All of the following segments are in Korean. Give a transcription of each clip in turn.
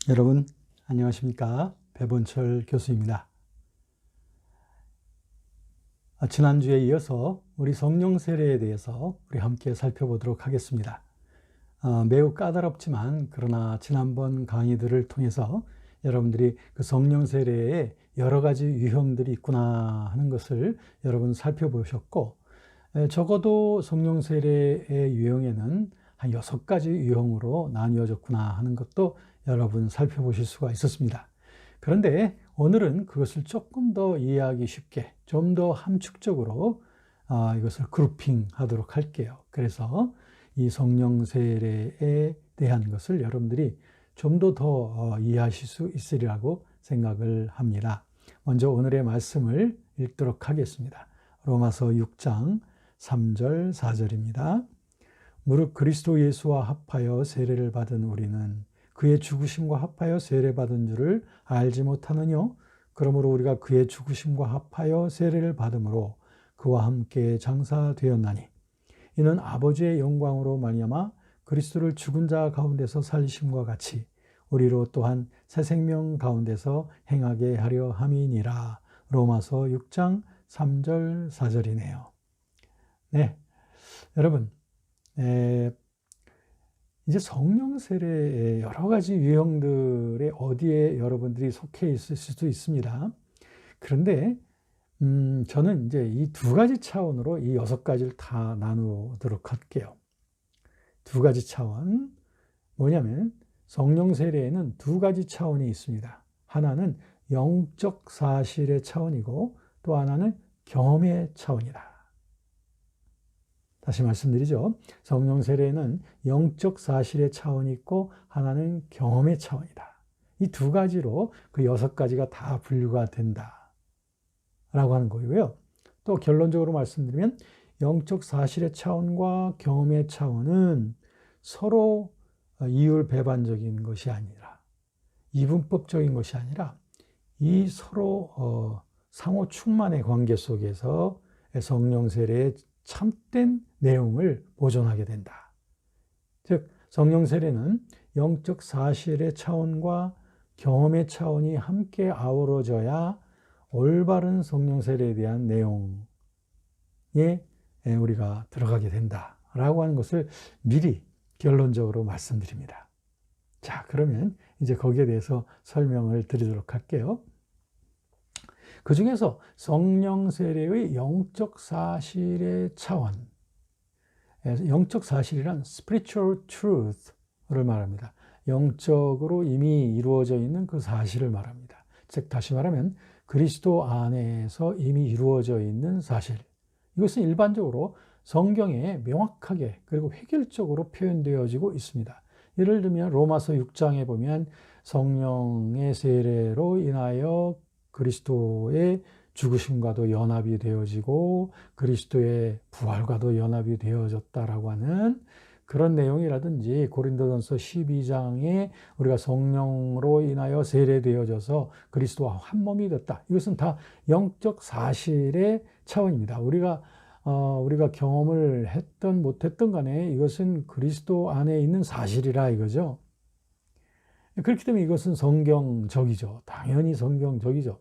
여러분 안녕하십니까? 배본철 교수입니다. 지난주에 이어서 우리 성령 세례에 대해서 우리 함께 살펴보도록 하겠습니다. 매우 까다롭지만 그러나 지난번 강의들을 통해서 여러분들이 그 성령 세례에 여러 가지 유형들이 있구나 하는 것을 여러분 살펴보셨고, 적어도 성령 세례의 유형에는 한 6가지 유형으로 나뉘어졌구나 하는 것도 여러분 살펴보실 수가 있었습니다. 그런데 오늘은 그것을 조금 더 이해하기 쉽게 좀 더 함축적으로 이것을 그룹핑 하도록 할게요. 그래서 이 성령 세례에 대한 것을 여러분들이 좀 더 이해하실 수 있으리라고 생각을 합니다. 먼저 오늘의 말씀을 읽도록 하겠습니다. 로마서 6장 3절 4절입니다. 무릇 그리스도 예수와 합하여 세례를 받은 우리는 그의 죽으심과 합하여 세례받은 줄을 알지 못하느뇨? 그러므로 우리가 그의 죽으심과 합하여 세례를 받음으로 그와 함께 장사되었나니 이는 아버지의 영광으로 말미암아 그리스도를 죽은 자 가운데서 살리심과 같이 우리로 또한 새 생명 가운데서 행하게 하려 함이니라. 로마서 6장 3절 4절이네요. 네, 여러분 이제 성령 세례의 여러 가지 유형들의 어디에 여러분들이 속해 있을 수도 있습니다. 그런데 저는 이제 이 2가지 차원으로 이 6가지를 다 나누도록 할게요. 2가지 차원. 뭐냐면 성령 세례에는 2가지 차원이 있습니다. 하나는 영적 사실의 차원이고 또 하나는 경험의 차원이다. 다시 말씀드리죠. 성령 세례는 영적 사실의 차원이 있고 하나는 경험의 차원이다. 이 2가지로 그 6가지가 다 분류가 된다 라고 하는 거고요. 또 결론적으로 말씀드리면 영적 사실의 차원과 경험의 차원은 서로 이율배반적인 것이 아니라 이분법적인 것이 아니라 이 서로 상호 충만의 관계 속에서 성령 세례의 참된 내용을 보존하게 된다. 즉 성령 세례는 영적 사실의 차원과 경험의 차원이 함께 아우러져야 올바른 성령 세례에 대한 내용에 우리가 들어가게 된다라고 하는 것을 미리 결론적으로 말씀드립니다. 자, 그러면 이제 거기에 대해서 설명을 드리도록 할게요. 그 중에서 성령 세례의 영적 사실의 차원, 영적 사실이란 spiritual truth를 말합니다. 영적으로 이미 이루어져 있는 그 사실을 말합니다. 즉 다시 말하면 그리스도 안에서 이미 이루어져 있는 사실. 이것은 일반적으로 성경에 명확하게 그리고 획일적으로 표현되어지고 있습니다. 예를 들면 로마서 6장에 보면 성령의 세례로 인하여 그리스도의 죽으심과도 연합이 되어지고 그리스도의 부활과도 연합이 되어졌다라고 하는 그런 내용이라든지 고린도전서 12장에 우리가 성령으로 인하여 세례되어져서 그리스도와 한 몸이 됐다. 이것은 다 영적 사실의 차원입니다. 우리가 경험을 했든 못했든 간에 이것은 그리스도 안에 있는 사실이라 이거죠. 그렇기 때문에 이것은 성경적이죠. 당연히 성경적이죠.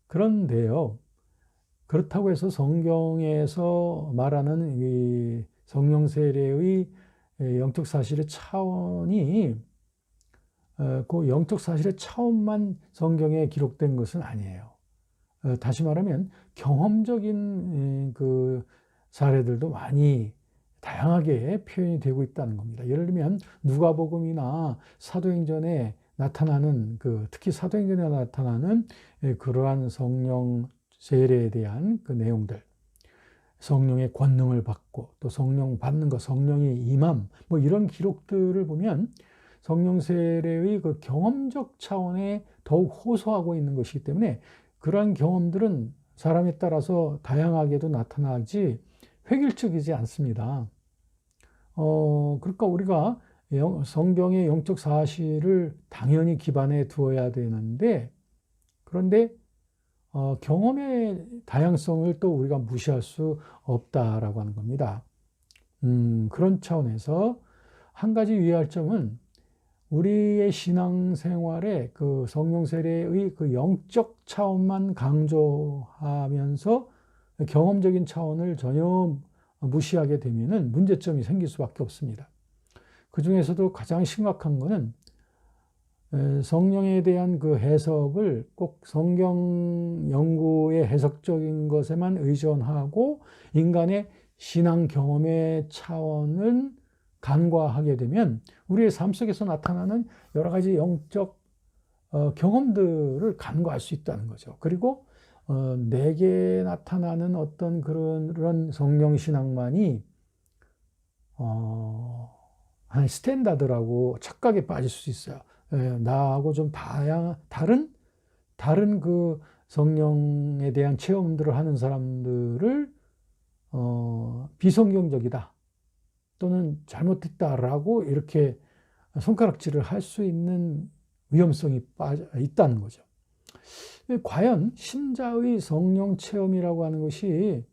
그런데요, 그렇다고 해서 성경에서 말하는 이 성령 세례의 영적 사실의 차원이 그 영적 사실의 차원만 성경에 기록된 것은 아니에요. 다시 말하면 경험적인 그 사례들도 많이 다양하게 표현이 되고 있다는 겁니다. 예를 들면 누가복음이나 사도행전에 나타나는 특히 사도행전에 나타나는 그러한 성령 세례에 대한 그 내용들, 성령의 권능을 받고 또 성령 받는 것, 성령의 임함, 뭐 이런 기록들을 보면 성령 세례의 그 경험적 차원에 더욱 호소하고 있는 것이기 때문에 그러한 경험들은 사람에 따라서 다양하게도 나타나지 획일적이지 않습니다. 그러니까 우리가 성경의 영적 사실을 당연히 기반에 두어야 되는데, 그런데 경험의 다양성을 또 우리가 무시할 수 없다라고 하는 겁니다. 그런 차원에서 한 가지 유의할 점은 우리의 신앙생활에 그 성령 세례의 그 영적 차원만 강조하면서 경험적인 차원을 전혀 무시하게 되면은 문제점이 생길 수밖에 없습니다. 그 중에서도 가장 심각한 것은 성령에 대한 그 해석을 꼭 성경 연구의 해석적인 것에만 의존하고 인간의 신앙 경험의 차원을 간과하게 되면 우리의 삶 속에서 나타나는 여러 가지 영적 경험들을 간과할 수 있다는 거죠. 그리고 내게 나타나는 어떤 그런 성령 신앙만이 하나의 스탠다드라고 착각에 빠질 수 있어요. 나하고 좀 다른 그 성령에 대한 체험들을 하는 사람들을 비성경적이다 또는 잘못됐다라고 이렇게 손가락질을 할 수 있는 위험성이 있다는 거죠. 과연 신자의 성령 체험이라고 하는 것이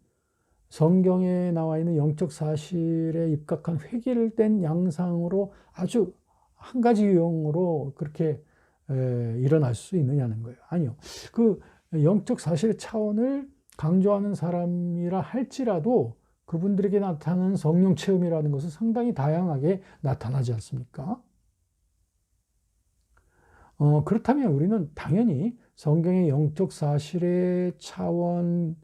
성경에 나와 있는 영적 사실에 입각한 획일된 양상으로 아주 한 가지 유형으로 그렇게 일어날 수 있느냐는 거예요. 아니요. 그 영적 사실의 차원을 강조하는 사람이라 할지라도 그분들에게 나타나는 성령 체험이라는 것은 상당히 다양하게 나타나지 않습니까? 그렇다면 우리는 당연히 성경의 영적 사실의 차원을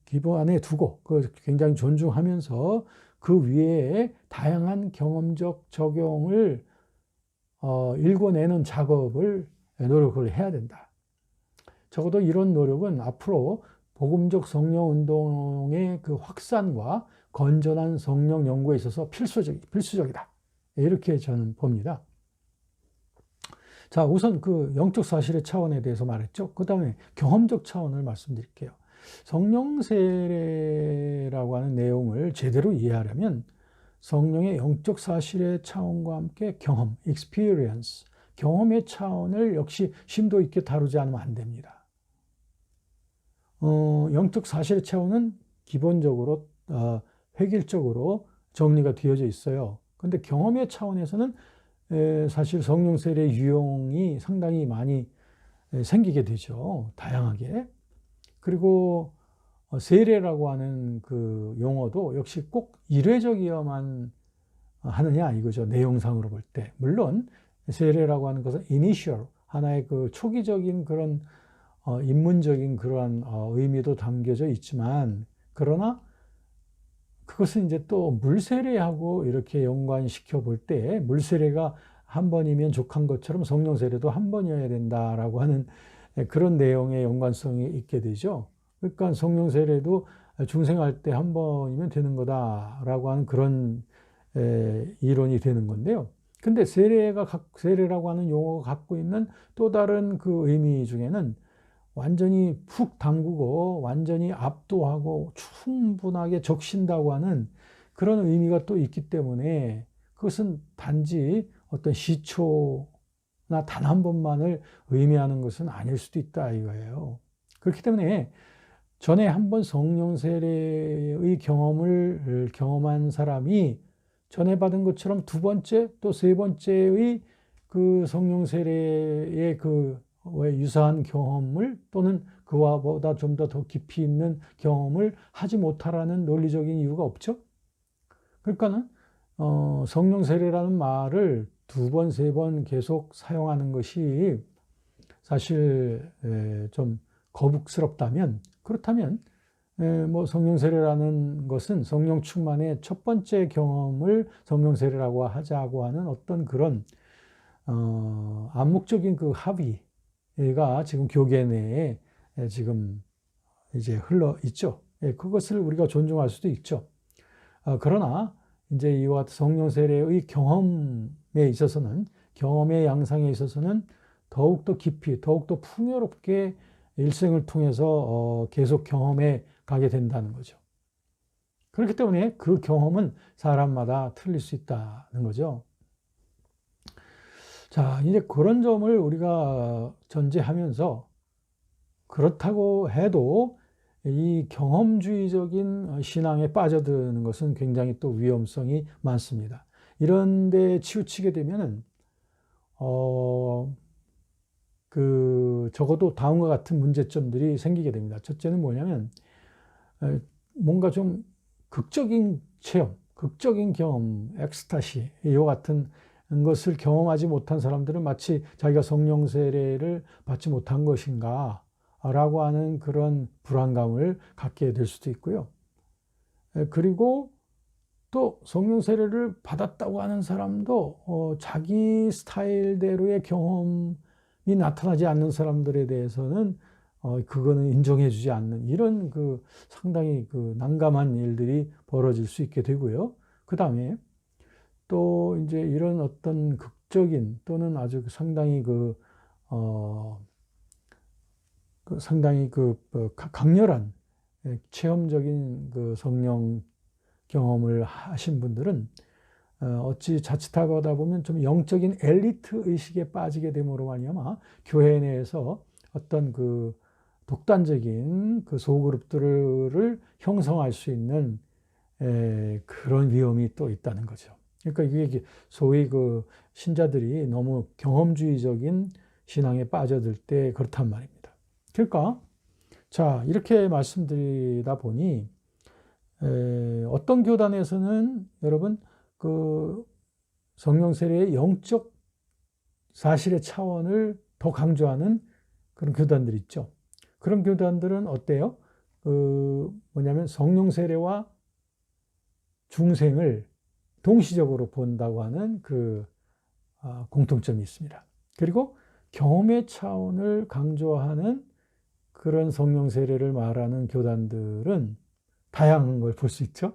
기본에 두고 굉장히 존중하면서 그 위에 다양한 경험적 적용을 읽어내는 노력을 해야 된다. 적어도 이런 노력은 앞으로 복음적 성령 운동의 그 확산과 건전한 성령 연구에 있어서 필수적이다. 이렇게 저는 봅니다. 자, 우선 그 영적 사실의 차원에 대해서 말했죠. 그 다음에 경험적 차원을 말씀드릴게요. 성령 세례라고 하는 내용을 제대로 이해하려면 성령의 영적 사실의 차원과 함께 경험, experience, 경험의 차원을 역시 심도 있게 다루지 않으면 안 됩니다. 영적 사실의 차원은 기본적으로 획일적으로 정리가 되어져 있어요. 근데 경험의 차원에서는 사실 성령 세례 유형이 상당히 많이 생기게 되죠. 다양하게. 그리고 세례라고 하는 그 용어도 역시 꼭 일회적이어만 하느냐 이거죠. 내용상으로 볼 때. 물론 세례라고 하는 것은 initial, 하나의 그 초기적인 그런 입문적인 그러한 의미도 담겨져 있지만, 그러나 그것은 이제 또 물세례하고 이렇게 연관시켜 볼 때 물세례가 한 번이면 족한 것처럼 성령 세례도 한 번이어야 된다라고 하는 그런 내용의 연관성이 있게 되죠. 그러니까 성령 세례도 중생할 때 한 번이면 되는 거다라고 하는 그런 이론이 되는 건데요. 근데 세례라고 하는 용어가 갖고 있는 또 다른 그 의미 중에는 완전히 푹 담그고 완전히 압도하고 충분하게 적신다고 하는 그런 의미가 또 있기 때문에 그것은 단지 어떤 시초나 단 한 번만을 의미하는 것은 아닐 수도 있다 이거예요. 그렇기 때문에 전에 한 번 성령 세례의 경험을 경험한 사람이 전에 받은 것처럼 두 번째 또 세 번째의 그 성령 세례의 그 유사한 경험을 또는 그와 보다 좀 더 깊이 있는 경험을 하지 못하라는 논리적인 이유가 없죠. 그러니까는 성령 세례라는 말을 두 번, 세 번 계속 사용하는 것이 사실 좀 거북스럽다면, 그렇다면 뭐 성령 세례라는 것은 성령 충만의 첫 번째 경험을 성령 세례라고 하자고 하는 어떤 그런 암묵적인 그 합의가 지금 교계 내에 지금 이제 흘러 있죠. 그것을 우리가 존중할 수도 있죠. 그러나 이제 이와 같은 성령 세례의 경험에 있어서는, 경험의 양상에 있어서는 더욱더 깊이, 더욱더 풍요롭게 일생을 통해서 계속 경험해 가게 된다는 거죠. 그렇기 때문에 그 경험은 사람마다 틀릴 수 있다는 거죠. 자, 이제 그런 점을 우리가 전제하면서, 그렇다고 해도 이 경험주의적인 신앙에 빠져드는 것은 굉장히 또 위험성이 많습니다. 이런 데 치우치게 되면은 적어도 다음과 같은 문제점들이 생기게 됩니다. 첫째는 뭐냐면 뭔가 좀 극적인 체험, 극적인 경험, 엑스타시 이와 같은 것을 경험하지 못한 사람들은 마치 자기가 성령 세례를 받지 못한 것인가 라고 하는 그런 불안감을 갖게 될 수도 있고요. 그리고 또 성령 세례를 받았다고 하는 사람도 자기 스타일대로의 경험이 나타나지 않는 사람들에 대해서는 그거는 인정해 주지 않는 이런 상당히 난감한 일들이 벌어질 수 있게 되고요. 그 다음에 또 이제 이런 어떤 극적인 또는 아주 상당히 상당히 강렬한 체험적인 성령 경험을 하신 분들은 어찌 자칫하다 보면 좀 영적인 엘리트 의식에 빠지게 됨으로 말미암아 교회 내에서 어떤 독단적인 소그룹들을 형성할 수 있는 그런 위험이 또 있다는 거죠. 그러니까 이게 소위 신자들이 너무 경험주의적인 신앙에 빠져들 때 그렇단 말입니다. 그러니까 자, 이렇게 말씀드리다 보니 어떤 교단에서는 여러분 성령 세례의 영적 사실의 차원을 더 강조하는 그런 교단들이 있죠. 그런 교단들은 어때요? 뭐냐면 성령 세례와 중생을 동시적으로 본다고 하는 공통점이 있습니다. 그리고 경험의 차원을 강조하는 그런 성령 세례를 말하는 교단들은 다양한 걸 볼 수 있죠.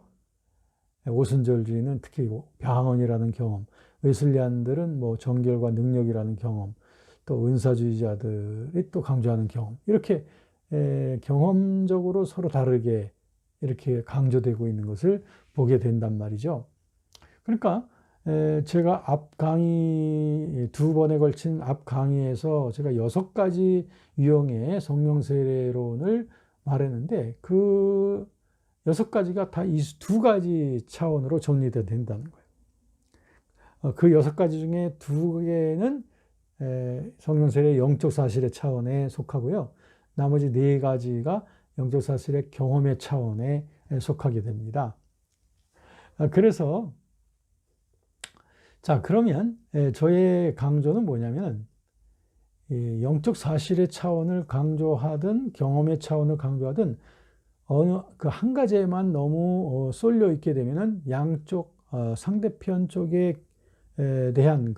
오순절주의는 특히 방언이라는 경험, 웨슬리안들은 정결과 능력이라는 경험, 또 은사주의자들이 또 강조하는 경험, 이렇게 경험적으로 서로 다르게 이렇게 강조되고 있는 것을 보게 된단 말이죠. 그러니까 제가 앞 강의 2번에 걸친 앞 강의에서 제가 6가지 유형의 성령 세례론을 말했는데 그 6가지가 다 이 2가지 차원으로 정리되어야 된다는 거예요. 그 6가지 중에 2개는 성령 세례의 영적 사실의 차원에 속하고요. 나머지 4가지가 영적 사실의 경험의 차원에 속하게 됩니다. 그래서 자, 그러면 저의 강조는 뭐냐면 영적 사실의 차원을 강조하든 경험의 차원을 강조하든 어느 한 가지에만 너무 쏠려 있게 되면은 양쪽 상대편 쪽에 대한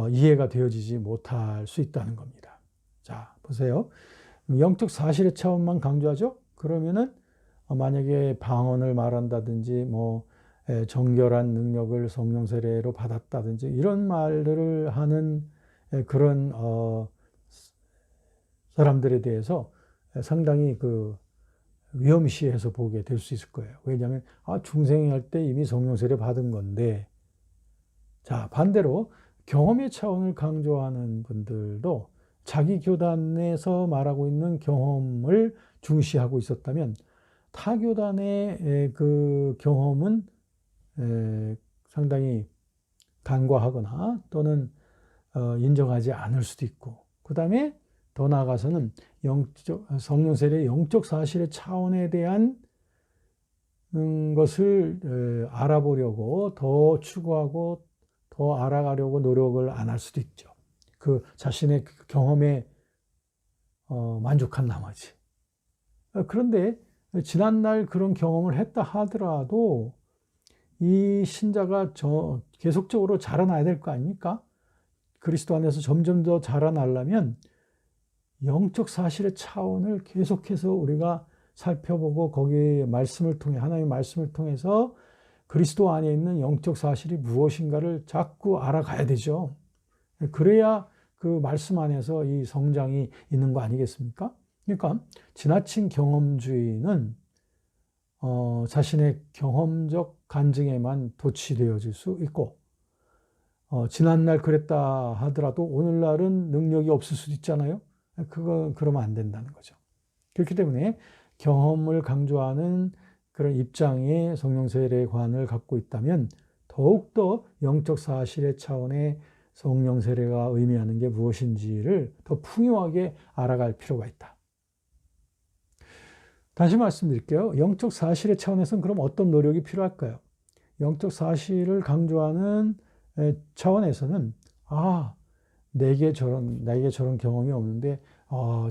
이해가 되어지지 못할 수 있다는 겁니다. 자, 보세요. 영적 사실의 차원만 강조하죠? 그러면은 만약에 방언을 말한다든지 정결한 능력을 성령 세례로 받았다든지 이런 말들을 하는 그런 사람들에 대해서 상당히 위험시해서 보게 될 수 있을 거예요. 왜냐하면 중생이 할 때 이미 성령 세례 받은 건데, 자, 반대로 경험의 차원을 강조하는 분들도 자기 교단에서 말하고 있는 경험을 중시하고 있었다면 타 교단의 그 경험은 상당히 간과하거나 또는 인정하지 않을 수도 있고, 그 다음에 더 나아가서는 성령 세례의 영적 사실의 차원에 대한 것을 알아보려고 더 추구하고 더 알아가려고 노력을 안 할 수도 있죠. 자신의 경험에 만족한 나머지. 그런데 지난날 그런 경험을 했다 하더라도 이 신자가 계속적으로 자라나야 될 거 아닙니까? 그리스도 안에서 점점 더 자라나려면 영적 사실의 차원을 계속해서 우리가 살펴보고 거기에 말씀을 통해 하나님의 말씀을 통해서 그리스도 안에 있는 영적 사실이 무엇인가를 자꾸 알아가야 되죠. 그래야 그 말씀 안에서 이 성장이 있는 거 아니겠습니까? 그러니까 지나친 경험주의는 자신의 경험적 간증에만 도취되어질 수 있고 지난날 그랬다 하더라도 오늘날은 능력이 없을 수도 있잖아요. 그러면 안 된다는 거죠. 그렇기 때문에 경험을 강조하는 그런 입장의 성령 세례관을 갖고 있다면 더욱더 영적 사실의 차원의 성령 세례가 의미하는 게 무엇인지를 더 풍요하게 알아갈 필요가 있다. 다시 말씀드릴게요. 영적 사실의 차원에서는 그럼 어떤 노력이 필요할까요? 영적 사실을 강조하는 차원에서는 내게 저런 경험이 없는데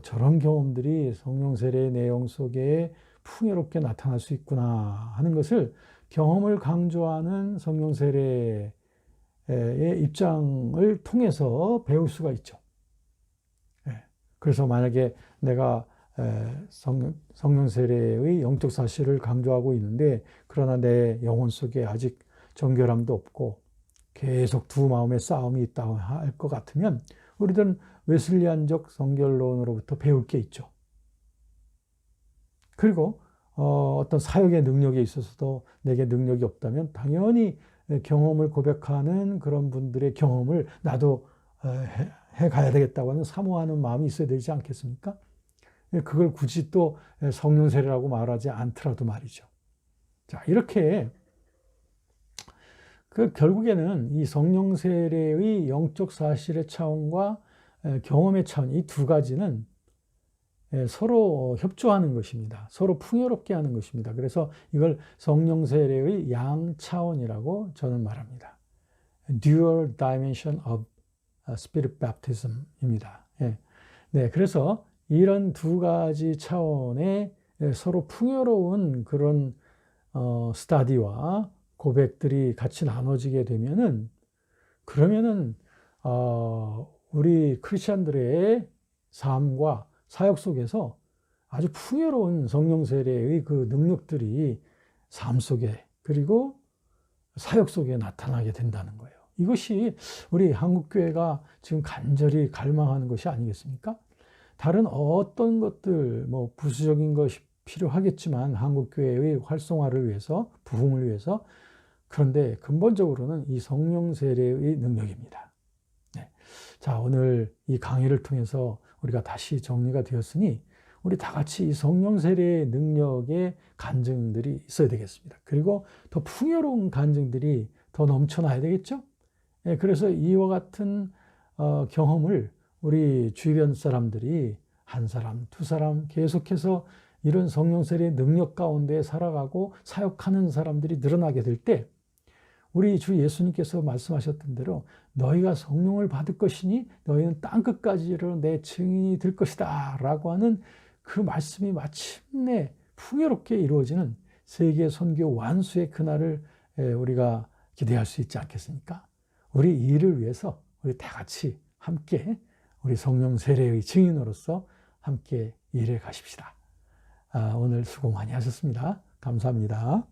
저런 경험들이 성령 세례의 내용 속에 풍요롭게 나타날 수 있구나 하는 것을 경험을 강조하는 성령 세례의 입장을 통해서 배울 수가 있죠. 그래서 만약에 내가 성령 세례의 영적 사실을 강조하고 있는데 그러나 내 영혼 속에 아직 정결함도 없고 계속 두 마음의 싸움이 있다고 할 것 같으면 우리들은 웨슬리안적 성결론으로부터 배울 게 있죠. 그리고 어떤 사역의 능력에 있어서도 내게 능력이 없다면 당연히 경험을 고백하는 그런 분들의 경험을 나도 해가야 되겠다고 하는 사모하는 마음이 있어야 되지 않겠습니까? 그걸 굳이 또 성령 세례라고 말하지 않더라도 말이죠. 자, 이렇게 결국에는 이 성령 세례의 영적 사실의 차원과 경험의 차원, 이 두 가지는 서로 협조하는 것입니다. 서로 풍요롭게 하는 것입니다. 그래서 이걸 성령 세례의 양 차원이라고 저는 말합니다. Dual dimension of spirit baptism입니다. 네, 그래서 이런 두 가지 차원의 서로 풍요로운 그런 스타디와 고백들이 같이 나눠지게 되면은 그러면은 우리 크리스천들의 삶과 사역 속에서 아주 풍요로운 성령 세례의 그 능력들이 삶 속에 그리고 사역 속에 나타나게 된다는 거예요. 이것이 우리 한국교회가 지금 간절히 갈망하는 것이 아니겠습니까? 다른 어떤 것들, 부수적인 것이 필요하겠지만 한국교회의 활성화를 위해서, 부흥을 위해서. 그런데 근본적으로는 이 성령 세례의 능력입니다. 네. 자, 오늘 이 강의를 통해서 우리가 다시 정리가 되었으니 우리 다 같이 이 성령 세례의 능력의 간증들이 있어야 되겠습니다. 그리고 더 풍요로운 간증들이 더 넘쳐나야 되겠죠? 네, 그래서 이와 같은 경험을 우리 주변 사람들이 한 사람, 두 사람 계속해서 이런 성령 세례의 능력 가운데 살아가고 사역하는 사람들이 늘어나게 될 때 우리 주 예수님께서 말씀하셨던 대로 너희가 성령을 받을 것이니 너희는 땅끝까지로 내 증인이 될 것이다 라고 하는 그 말씀이 마침내 풍요롭게 이루어지는 세계 선교 완수의 그날을 우리가 기대할 수 있지 않겠습니까? 우리 이 일을 위해서 우리 다 같이 함께 우리 성령 세례의 증인으로서 함께 일해 가십시다. 오늘 수고 많이 하셨습니다. 감사합니다.